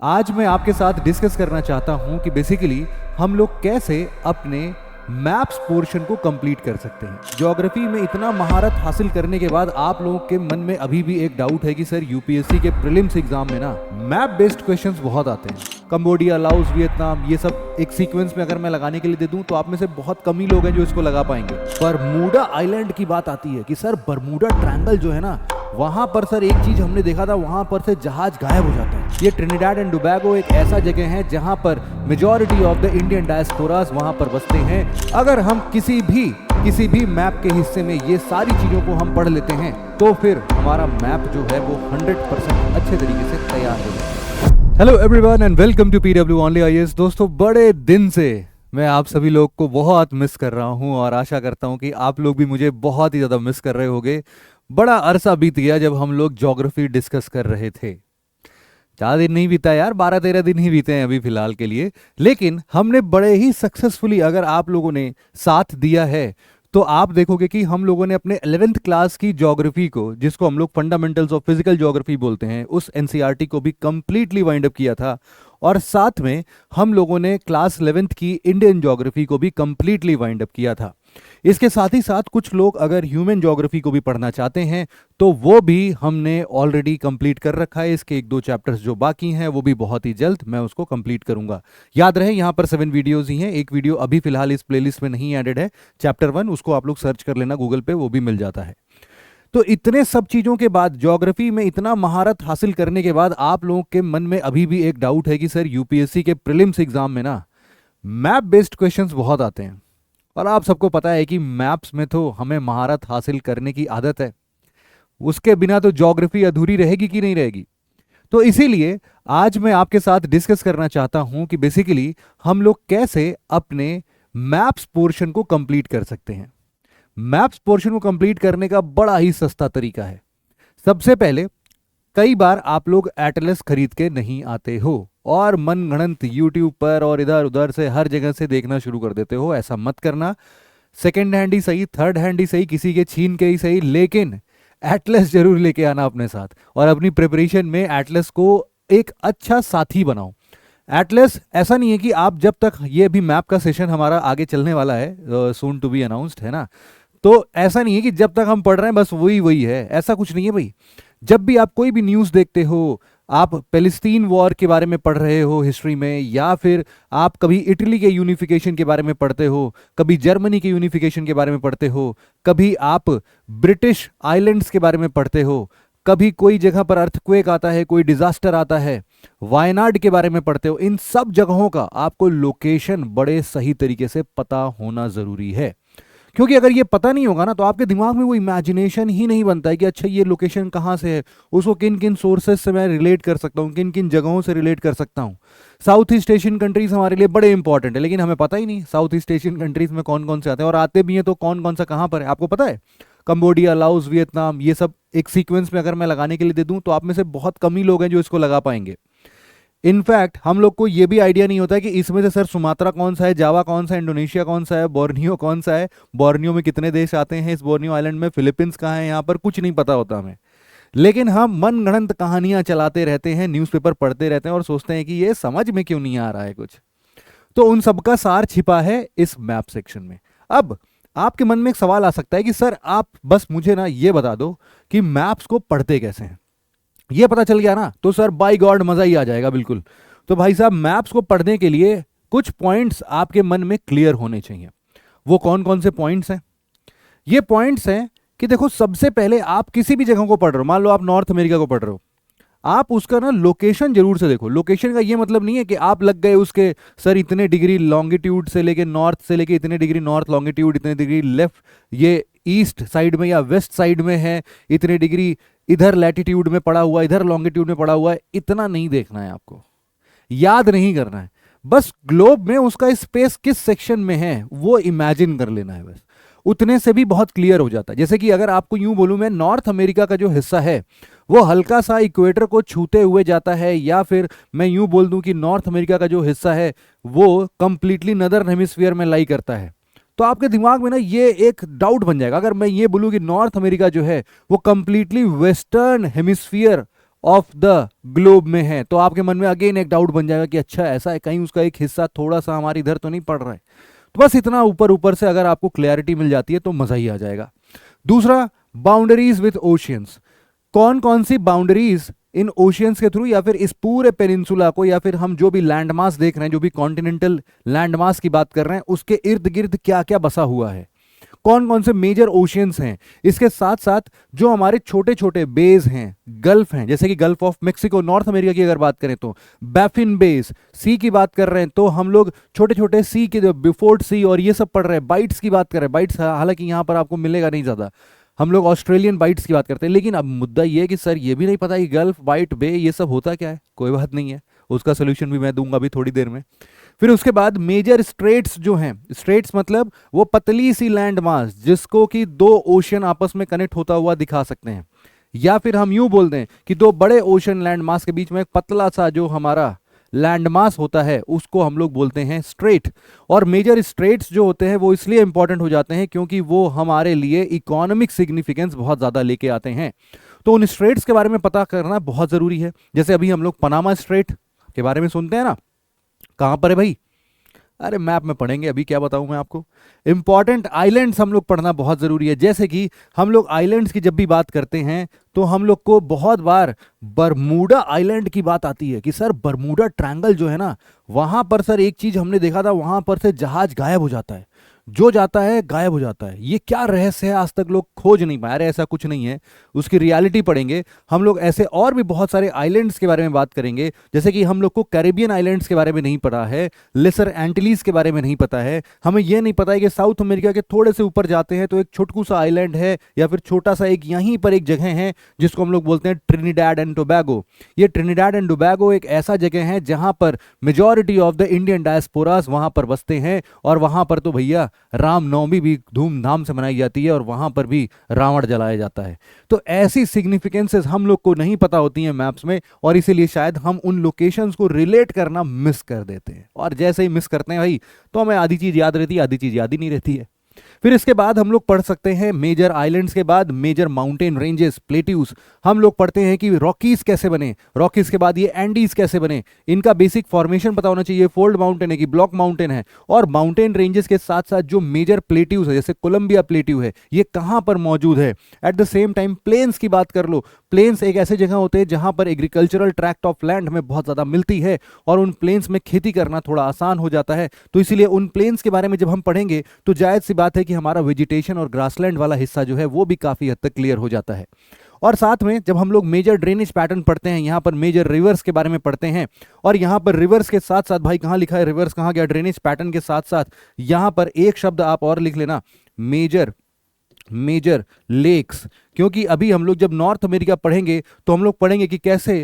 आज मैं आपके साथ डिस्कस करना चाहता हूं कि बेसिकली हम लोग कैसे अपने मैप्स पोर्शन को कंप्लीट कर सकते हैं। ज्योग्राफी में इतना महारत हासिल करने के बाद आप लोगों के मन में अभी भी एक डाउट है कि सर यूपीएससी के प्रीलिम्स एग्जाम में ना मैप बेस्ड क्वेश्चंस बहुत आते हैं। कंबोडिया, लाओस, वियतनाम, ये सब एक सीक्वेंस में अगर मैं लगाने के लिए दे दूं तो आप में से बहुत कम ही लोग हैं जो इसको लगा पाएंगे। बरमूडा आइलैंड की बात आती है कि सर बरमूडा ट्रायंगल जो है ना, वहां पर सर एक चीज हमने देखा था, वहां पर से जहाज गायब हो जाता है। ये ट्रिनिडाड एंड टोबैगो एक ऐसा जगह है जहां पर मेजॉरिटी ऑफ द इंडियन डायस्पोरास वहां पर बसते हैं। अगर हम किसी भी मैप के हिस्से में ये सारी चीजों को हम पढ़ लेते हैं तो फिर हमारा मैप जो है वो 100% अच्छे तरीके से तैयार हो जाता है। Hello everyone and welcome to PW only IAS. दोस्तों, बड़े दिन से मैं आप सभी लोग को बहुत मिस कर रहा हूं और आशा करता हूं कि आप लोग भी मुझे बहुत ही ज़्यादा मिस कर रहे होंगे। बड़ा अरसा बीत गया जब हम लोग ज्योग्राफी डिस्कस कर रहे थे। ज़्यादा दिन नहीं बीता यार, 12-13 दिन ही बीते हैं अभी फिलहाल के लिए, लेकिन हमने बड़े ही सक्सेसफुली, अगर आप लोगों ने साथ दिया है तो आप देखोगे कि हम लोगों ने अपने 11th क्लास की ज्योग्राफी को, जिसको हम लोग फंडामेंटल्स ऑफ फिजिकल ज्योग्राफी बोलते हैं, उस एनसीईआरटी को भी कंप्लीटली वाइंड अप किया था। और साथ में हम लोगों ने क्लास 11th की इंडियन ज्योग्राफी को भी कंप्लीटली वाइंड अप किया था। इसके साथ ही साथ कुछ लोग अगर ह्यूमन ज्योग्राफी को भी पढ़ना चाहते हैं तो वो भी हमने ऑलरेडी कंप्लीट कर रखा है। इसके 1-2 चैप्टर्स जो बाकी हैं वो भी बहुत ही जल्द मैं उसको कंप्लीट करूंगा। याद रहे यहाँ पर 7 वीडियोस ही हैं, एक वीडियो अभी फिलहाल इस प्लेलिस्ट में नहीं एडेड है, चैप्टर 1, उसको आप लोग सर्च कर लेना गूगल पे, वो भी मिल जाता है। तो इतने सब चीजों के बाद, ज्योग्राफी में इतना महारत हासिल करने के बाद आप लोगों के मन में अभी भी एक डाउट है कि सर यूपीएससी के प्रीलिम्स एग्जाम में ना मैप बेस्ड क्वेश्चंस बहुत आते हैं। और आप सबको पता है कि मैप्स में तो हमें महारत हासिल करने की आदत है, उसके बिना तो ज्योग्राफी अधूरी रहेगी कि नहीं रहेगी। तो इसीलिए आज मैं आपके साथ डिस्कस करना चाहता हूं कि बेसिकली हम लोग कैसे अपने मैप्स पोर्शन को कंप्लीट कर सकते हैं। मैप्स पोर्शन को कंप्लीट करने का बड़ा ही सस्ता तरीका है। सबसे पहले, कई बार आप लोग एटलस खरीद के नहीं आते हो और मनगढ़ंत यूट्यूब पर और इधर उधर से हर जगह से देखना शुरू कर देते हो। ऐसा मत करना। सेकेंड हैंड ही सही, थर्ड हैंड ही सही, किसी के छीन के ही सही, लेकिन एटलस जरूर लेके आना अपने साथ और अपनी प्रिपरेशन में एटलस को एक अच्छा साथी बनाओ। एटलस ऐसा नहीं है कि आप जब तक, ये भी मैप का सेशन हमारा आगे चलने वाला है, सून टू बी अनाउंस्ड है ना, तो ऐसा नहीं है कि जब तक हम पढ़ रहे हैं बस वही है, ऐसा कुछ नहीं है भाई। जब भी आप कोई भी न्यूज़ देखते हो, आप पैलेस्टीन वॉर के बारे में पढ़ रहे हो हिस्ट्री में, या फिर आप कभी इटली के यूनिफिकेशन के बारे में पढ़ते हो, कभी जर्मनी के यूनिफिकेशन के बारे में पढ़ते हो, कभी आप ब्रिटिश आइलैंड्स के बारे में पढ़ते हो, कभी कोई जगह पर अर्थक्वेक आता है, कोई डिजास्टर आता है, वायनाड के बारे में पढ़ते हो, इन सब जगहों का आपको लोकेशन बड़े सही तरीके से पता होना जरूरी है। क्योंकि अगर ये पता नहीं होगा ना तो आपके दिमाग में वो इमेजिनेशन ही नहीं बनता है कि अच्छा ये लोकेशन कहाँ से है, उसको किन किन सोर्सेज से मैं रिलेट कर सकता हूँ, किन किन जगहों से रिलेट कर सकता हूँ। साउथ ईस्ट एशियन कंट्रीज हमारे लिए बड़े इंपॉर्टेंट है, लेकिन हमें पता ही नहीं साउथ ईस्ट एशियन कंट्रीज में कौन कौन से आते हैं, और आते भी हैं तो कौन कौन सा कहाँ पर है आपको पता है। कंबोडिया, लाओस, वियतनाम, ये सब एक सीक्वेंस में अगर मैं लगाने के लिए दे दूं तो आप में से बहुत कम ही लोग हैं जो इसको लगा पाएंगे। इनफैक्ट हम लोग को ये भी आइडिया नहीं होता कि इसमें से सर सुमात्रा कौन सा है, जावा कौन सा है, इंडोनेशिया कौन सा है, बोर्नियो कौन सा है, बोर्नियो में कितने देश आते हैं, इस बोर्नियो आइलैंड में फिलीपींस कहाँ है, यहाँ पर कुछ नहीं पता होता हमें। लेकिन हम मनगढ़ंत कहानियां चलाते रहते हैं, न्यूज़पेपर पढ़ते रहते हैं और सोचते हैं कि ये समझ में क्यों नहीं आ रहा है कुछ। तो उन सबका सार छिपा है इस मैप सेक्शन में। अब आपके मन में एक सवाल आ सकता है कि सर आप बस मुझे ना ये बता दो कि मैप्स को पढ़ते कैसे हैं। ये पता चल गया ना तो सर बाय गॉड मजा ही आ जाएगा बिल्कुल। तो भाई साहब, मैप्स को पढ़ने के लिए कुछ पॉइंट्स आपके मन में क्लियर होने चाहिए। वो कौन कौन से पॉइंट्स हैं? ये पॉइंट्स हैं कि देखो, सबसे पहले आप किसी भी जगह को पढ़ रहे हो, मान लो आप नॉर्थ अमेरिका को पढ़ रहे हो, आप उसका ना लोकेशन जरूर से देखो। लोकेशन का ये मतलब नहीं है कि आप लग गए उसके, सर इतने डिग्री लॉन्गिट्यूड से लेके नॉर्थ से लेके इतने डिग्री नॉर्थ लॉन्गिट्यूड, इतने डिग्री लेफ्ट ये ईस्ट साइड में या वेस्ट साइड में है, इतने डिग्री इधर लैटिट्यूड में पड़ा हुआ, इधर लॉन्गिट्यूड में पड़ा हुआ है। इतना नहीं देखना है आपको, याद नहीं करना है। बस ग्लोब में उसका स्पेस किस सेक्शन में है वो इमेजिन कर लेना है, बस उतने से भी बहुत क्लियर हो जाता है। जैसे कि अगर आपको यूं बोलूं मैं, नॉर्थ अमेरिका का जो हिस्सा है वो हल्का सा इक्वेटर को छूते हुए जाता है, या फिर मैं यूं बोल दूं कि नॉर्थ अमेरिका का जो हिस्सा है वो कंप्लीटली नदर्न हेमिस्फीयर में लाई करता है, तो आपके दिमाग में ना ये एक डाउट बन जाएगा। अगर मैं ये बोलूं कि नॉर्थ अमेरिका जो है वो completely western hemisphere of the globe में है, तो आपके मन में अगेन एक डाउट बन जाएगा कि अच्छा ऐसा है, कहीं उसका एक हिस्सा थोड़ा सा हमारे इधर तो नहीं पड़ रहा है। तो बस इतना ऊपर ऊपर से अगर आपको क्लैरिटी मिल जाती है तो मजा ही आ जाएगा। दूसरा, बाउंड्रीज विथ ओशियंस। कौन कौन सी बाउंड्रीज इन ओशियंस के थ्रू या फिर इस पूरे पेनिनसुला को या फिर हम जो भी लैंडमास देख रहे हैं, जो भी कॉन्टिनेंटल लैंडमास की बात कर रहे हैं, उसके इर्द गिर्द क्या क्या बसा हुआ है, कौन कौन से मेजर ओशियंस हैं। इसके साथ साथ जो हमारे छोटे छोटे बेज हैं, गल्फ हैं, जैसे कि gulf of Mexico, north America की अगर बात करें तो बैफिन बेस, सी की बात कर रहे हैं तो हम लोग छोटे छोटे सी के जो बिफोर्ड सी और ये सब पढ़ रहे हैं, बाइट्स की बात कर रहे हैं। बाइट्स हालांकि यहाँ पर आपको मिलेगा नहीं ज़्यादा, हम लोग ऑस्ट्रेलियन बाइट्स की बात करते हैं। लेकिन अब मुद्दा ये है कि सर ये भी नहीं पता कि गल्फ, बाइट, बे ये सब होता क्या है। कोई बात नहीं है, उसका सोल्यूशन भी मैं दूंगा अभी थोड़ी देर में। फिर उसके बाद मेजर स्ट्रेट्स जो हैं, स्ट्रेट्स मतलब वो पतली सी लैंड मास जिसको कि दो ओशन आपस में कनेक्ट होता हुआ दिखा सकते हैं, या फिर हम यूं बोल दें कि दो बड़े ओशन लैंड मास के बीच में एक पतला सा जो हमारा लैंड मास होता है उसको हम लोग बोलते हैं स्ट्रेट। और मेजर स्ट्रेट्स जो होते हैं वो इसलिए इंपॉर्टेंट हो जाते हैं क्योंकि वो हमारे लिए इकोनॉमिक सिग्निफिकेंस बहुत ज्यादा लेके आते हैं। तो उन स्ट्रेट्स के बारे में पता करना बहुत जरूरी है। जैसे अभी हम लोग पनामा स्ट्रेट के बारे में सुनते हैं ना, कहां पर है भाई, अरे मैप में पढ़ेंगे, अभी क्या बताऊं मैं आपको। इंपॉर्टेंट आइलैंड्स हम लोग पढ़ना बहुत जरूरी है। जैसे कि हम लोग आइलैंड्स की जब भी बात करते हैं तो हम लोग को बहुत बार बरमूडा आइलैंड की बात आती है कि सर बरमूडा ट्रायंगल जो है ना, वहां पर सर एक चीज हमने देखा था, वहां पर से जहाज गायब हो जाता है, जो जाता है गायब हो जाता है। ये क्या रहस्य है, आज तक लोग खोज नहीं पाए। अरे ऐसा कुछ नहीं है, उसकी रियलिटी पढ़ेंगे हम लोग। ऐसे और भी बहुत सारे आइलैंड्स के बारे में बात करेंगे, जैसे कि हम लोग को कैरेबियन आइलैंड्स के बारे में नहीं पता है, लेसर एंटिलीज के बारे में नहीं पता है, हमें यह नहीं पता है कि साउथ अमेरिका के थोड़े से ऊपर जाते हैं तो एक छोटकू सा आइलैंड है या फिर छोटा सा एक यहीं पर एक जगह है जिसको हम लोग बोलते हैं ट्रिनिडैड एंड टोबैगो। ये ट्रिनिडैड एंड टोबैगो एक ऐसा जगह है जहां पर मेजॉरिटी ऑफ द इंडियन डायस्पोरास वहां पर बसते हैं, और वहां पर तो भैया रामनवमी भी धूमधाम से मनाई जाती है और वहां पर भी रावण जलाया जाता है। तो ऐसी सिग्निफिकेंसेस हम लोग को नहीं पता होती हैं मैप्स में, और इसीलिए शायद हम उन लोकेशंस को रिलेट करना मिस कर देते हैं। और जैसे ही मिस करते हैं भाई तो हमें आधी चीज याद रहती है, आधी चीज याद ही नहीं रहती है। फिर इसके बाद हम लोग पढ़ सकते हैं मेजर आइलैंड्स के बाद मेजर माउंटेन रेंजेस, प्लेट्यूज। हम लोग पढ़ते हैं कि रॉकीज कैसे बने, रॉकीज के बाद ये एंडीज कैसे बने, इनका बेसिक फॉर्मेशन पता होना चाहिए, फोल्ड माउंटेन है कि ब्लॉक माउंटेन है। और माउंटेन रेंजेस के साथ साथ जो मेजर प्लेट्यूज है, जैसे कोलंबिया प्लेट्यू है, ये कहां पर मौजूद है। At the same time planes की बात कर लो, प्लेन्स एक ऐसे जगह होते हैं जहां पर एग्रीकल्चरल ट्रैक्ट ऑफ लैंड हमें बहुत ज्यादा मिलती है और उन प्लेन्स में खेती करना थोड़ा आसान हो जाता है। तो इसीलिए उन प्लेन्स के बारे में जब हम पढ़ेंगे तो जायज सी बात है कि हमारा वेजिटेशन और ग्रासलैंड वाला हिस्सा जो है वो भी काफी हद तक क्लियर हो जाता है। और साथ में जब हम लोग मेजर ड्रेनेज पैटर्न पढ़ते हैं, यहां पर मेजर रिवर्स के बारे में पढ़ते हैं, और यहां पर रिवर्स के साथ साथ भाई कहां लिखा है रिवर्स, कहां गया ड्रेनेज पैटर्न के साथ साथ, यहां पर एक शब्द आप और लिख लेना, मेजर लेक्स। क्योंकि अभी हम लोग जब नॉर्थ अमेरिका पढ़ेंगे तो हम लोग पढ़ेंगे कि कैसे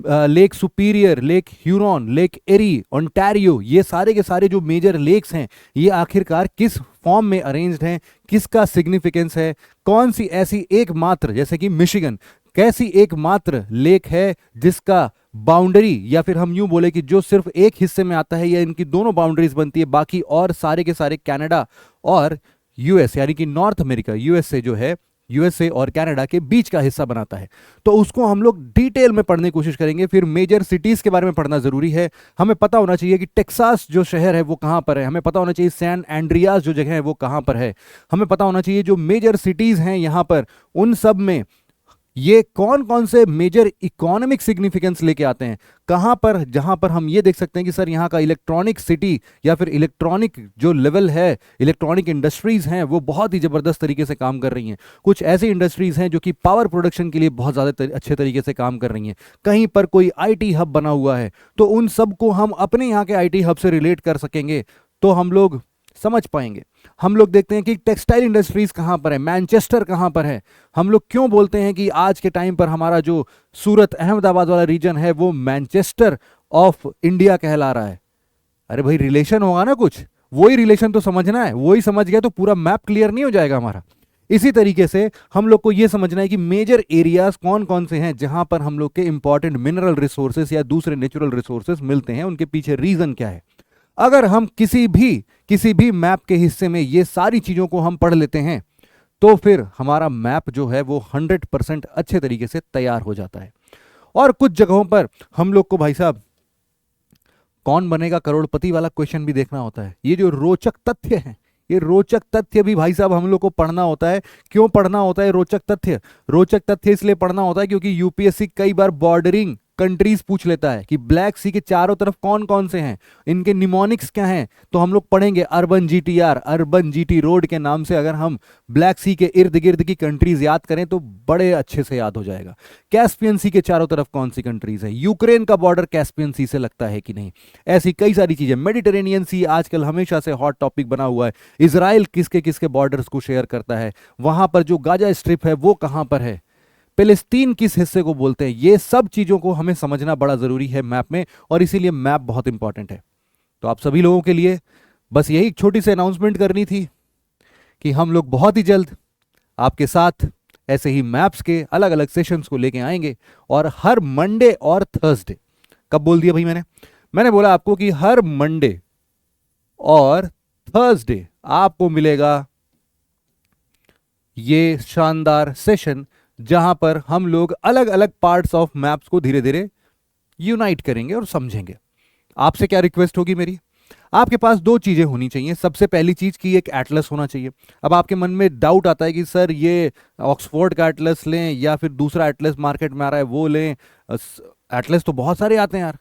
Lake Superior, Lake Huron, Lake Erie, Ontario, ये सारे के सारे जो मेजर लेक्स हैं ये आखिरकार किस फॉर्म में अरेंज्ड हैं, किसका सिग्निफिकेंस है, कौन सी ऐसी एकमात्र, जैसे कि मिशिगन, कैसी एकमात्र लेक है जिसका बाउंड्री, या फिर हम यूं बोले कि जो सिर्फ एक हिस्से में आता है या इनकी दोनों बाउंड्रीज बनती है, बाकी और सारे के सारे कनाडा और यूएस यानी कि नॉर्थ अमेरिका, यूएसए जो है, यूएसए और कनाडा के बीच का हिस्सा बनाता है। तो उसको हम लोग डिटेल में पढ़ने की कोशिश करेंगे। फिर मेजर सिटीज के बारे में पढ़ना जरूरी है। हमें पता होना चाहिए कि टेक्सास जो शहर है वो कहां पर है, हमें पता होना चाहिए सैन एंड्रियास जो जगह है वो कहां पर है, हमें पता होना चाहिए जो मेजर सिटीज हैं यहां पर उन सब में ये कौन कौन से मेजर इकोनॉमिक सिग्निफिकेंस लेके आते हैं, कहां पर, जहां पर हम ये देख सकते हैं कि सर यहां का इलेक्ट्रॉनिक सिटी या फिर इलेक्ट्रॉनिक जो लेवल है, इलेक्ट्रॉनिक इंडस्ट्रीज हैं वो बहुत ही जबरदस्त तरीके से काम कर रही हैं। कुछ ऐसी इंडस्ट्रीज हैं जो कि पावर प्रोडक्शन के लिए बहुत ज्यादा अच्छे तरीके से काम कर रही हैं। कहीं पर कोई आईटी हब बना हुआ है तो उन सब को हम अपने यहाँ के आईटी हब से रिलेट कर सकेंगे तो हम लोग समझ पाएंगे। हम लोग देखते हैं कि टेक्सटाइल इंडस्ट्रीज कहां पर है, मैनचेस्टर कहां पर है। हम लोग क्यों बोलते हैं कि आज के टाइम पर हमारा जो सूरत अहमदाबाद वाला रीजन है वो मैनचेस्टर ऑफ इंडिया कहला रहा है। अरे भाई रिलेशन होगा ना कुछ, वही रिलेशन तो समझना है, वही समझ गया तो पूरा मैप क्लियर नहीं हो जाएगा हमारा। इसी तरीके से हम लोग को यह समझना है कि मेजर एरियाज कौन कौन से हैं जहां पर हम लोग के इंपॉर्टेंट मिनरल रिसोर्सेस या दूसरे नेचुरल रिसोर्सेस मिलते हैं, उनके पीछे रीजन क्या है। अगर हम किसी भी मैप के हिस्से में ये सारी चीजों को हम पढ़ लेते हैं तो फिर हमारा मैप जो है वो 100% अच्छे तरीके से तैयार हो जाता है। और कुछ जगहों पर हम लोग को भाई साहब कौन बनेगा करोड़पति वाला क्वेश्चन भी देखना होता है। ये जो रोचक तथ्य हैं, ये रोचक तथ्य भी भाई साहब हम लोग को पढ़ना होता है। क्यों पढ़ना होता है रोचक तथ्य? रोचक तथ्य इसलिए पढ़ना होता है क्योंकि यूपीएससी कई बार बॉर्डरिंग कंट्रीज पूछ लेता है कि ब्लैक सी के चारों तरफ कौन कौन से हैं, इनके निमोनिक्स क्या हैं। तो हम लोग पढ़ेंगे urban GTR, urban GT road के नाम से अगर हम ब्लैक सी के इर्द गिर्द की कंट्रीज याद करें तो बड़े अच्छे से याद हो जाएगा। कैस्पियन सी के चारों तरफ कौन सी कंट्रीज है, यूक्रेन का बॉर्डर कैस्पियन सी से लगता है कि नहीं, ऐसी कई सारी चीजें। मेडिटेरेनियन सी आजकल हमेशा से हॉट टॉपिक बना हुआ है। इजराइल किसके किसके बॉर्डर्स को शेयर करता है, वहां पर जो गाजा स्ट्रिप है वो कहां पर है, फिलिस्तीन किस हिस्से को बोलते हैं, ये सब चीजों को हमें समझना बड़ा जरूरी है मैप में, और इसीलिए मैप बहुत इंपॉर्टेंट है। तो आप सभी लोगों के लिए बस यही छोटी सी अनाउंसमेंट करनी थी कि हम लोग बहुत ही जल्द आपके साथ ऐसे ही मैप्स के अलग अलग सेशंस को लेके आएंगे। और हर मंडे और थर्सडे, कब बोल दिया भाई मैंने बोला आपको कि हर मंडे और थर्सडे आपको मिलेगा ये शानदार सेशन जहां पर हम लोग अलग अलग पार्ट्स ऑफ मैप्स को धीरे धीरे यूनाइट करेंगे और समझेंगे। आपसे क्या रिक्वेस्ट होगी मेरी, आपके पास दो चीजें होनी चाहिए। सबसे पहली चीज कि एक एटलस होना चाहिए। अब आपके मन में डाउट आता है कि सर ये ऑक्सफोर्ड का एटलस लें या फिर दूसरा एटलस मार्केट में आ रहा है वो लें। एटलस तो बहुत सारे आते हैं यार,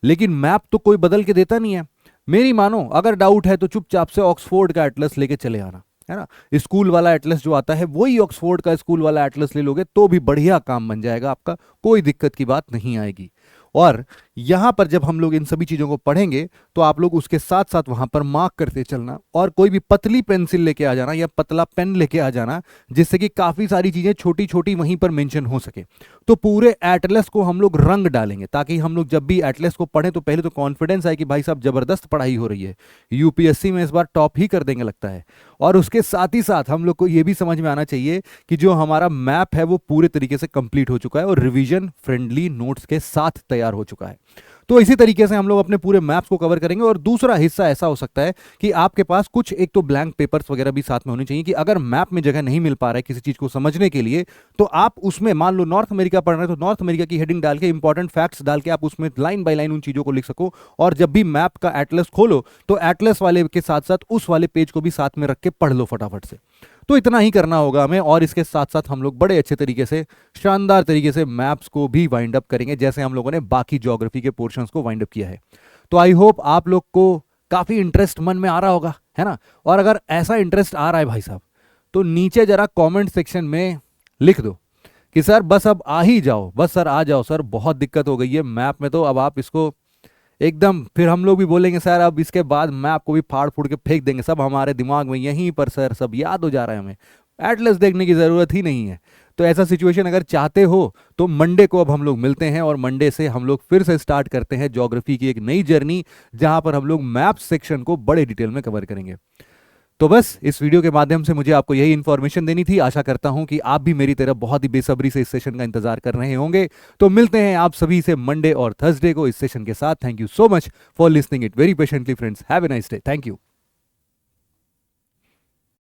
लेकिन मैप तो कोई बदल के देता नहीं है। मेरी मानो, अगर डाउट है तो चुपचाप से ऑक्सफोर्ड का एटलस लेके चले आना, है ना। स्कूल वाला एटलस जो आता है वही ऑक्सफोर्ड का स्कूल वाला एटलस ले लोगे तो भी बढ़िया काम बन जाएगा आपका, कोई दिक्कत की बात नहीं आएगी। और यहां पर जब हम लोग इन सभी चीजों को पढ़ेंगे तो आप लोग उसके साथ साथ वहां पर मार्क करते चलना, और कोई भी पतली पेंसिल लेके आ जाना या पतला पेन लेके आ जाना, जिससे कि काफी सारी चीजें छोटी छोटी वहीं पर मेंशन हो सके। तो पूरे एटलस को हम लोग रंग डालेंगे ताकि हम लोग जब भी एटलस को पढ़ें तो पहले तो कॉन्फिडेंस आए कि भाई साहब जबरदस्त पढ़ाई हो रही है, यूपीएससी में इस बार टॉप ही कर देंगे लगता है। और उसके साथ ही साथ हम लोग को यह भी समझ में आना चाहिए कि जो हमारा मैप है वो पूरे तरीके से कंप्लीट हो चुका है और रिवीजन फ्रेंडली नोट्स के साथ तैयार हो चुका है। तो इसी तरीके से हम लोग अपने पूरे मैप्स को कवर करेंगे। और दूसरा हिस्सा ऐसा हो सकता है कि आपके पास कुछ एक तो ब्लैंक पेपर्स वगैरह भी साथ में होने चाहिए कि अगर मैप में जगह नहीं मिल पा रहा है किसी चीज को समझने के लिए, तो आप उसमें मान लो नॉर्थ अमेरिका पढ़ रहे हैं तो नॉर्थ अमेरिका की हेडिंग डाल के इंपॉर्टेंट फैक्ट्स डाल के आप उसमें लाइन बाय लाइन उन चीजों को लिख सको। और जब भी मैप का एटलस खोलो तो एटलस वाले के साथ साथ उस वाले पेज को भी साथ में रख के पढ़ लो फटाफट से। तो इतना ही करना होगा हमें, और इसके साथ साथ हम लोग बड़े अच्छे तरीके से शानदार तरीके से मैप्स को भी वाइंड अप करेंगे जैसे हम लोगों ने बाकी ज्योग्राफी के पोर्शंस को वाइंड अप किया है। तो आई होप आप लोग को काफी इंटरेस्ट मन में आ रहा होगा, है ना। और अगर ऐसा इंटरेस्ट आ रहा है भाई साहब तो नीचे जरा कमेंट सेक्शन में लिख दो कि सर बस अब आ ही जाओ, बस सर आ जाओ सर, बहुत दिक्कत हो गई है मैप में, तो अब आप इसको एकदम, फिर हम लोग भी बोलेंगे सर अब इसके बाद मैप को भी फाड़ फूड़ के फेंक देंगे, सब हमारे दिमाग में यहीं पर सर सब याद हो जा रहा है, हमें एटलस देखने की जरूरत ही नहीं है। तो ऐसा सिचुएशन अगर चाहते हो तो मंडे को अब हम लोग मिलते हैं और मंडे से हम लोग फिर से स्टार्ट करते हैं ज्योग्राफी की एक नई जर्नी जहां पर हम लोग मैप सेक्शन को बड़े डिटेल में कवर करेंगे। तो बस इस वीडियो के माध्यम से मुझे आपको यही इंफॉर्मेशन देनी थी। आशा करता हूं कि आप भी मेरी तरह बहुत ही बेसब्री से इस सेशन का इंतजार कर रहे होंगे। तो मिलते हैं आप सभी से मंडे और थर्सडे को इस सेशन के साथ। Thank you so much for listening it very patiently friends. Have a nice day. Thank you.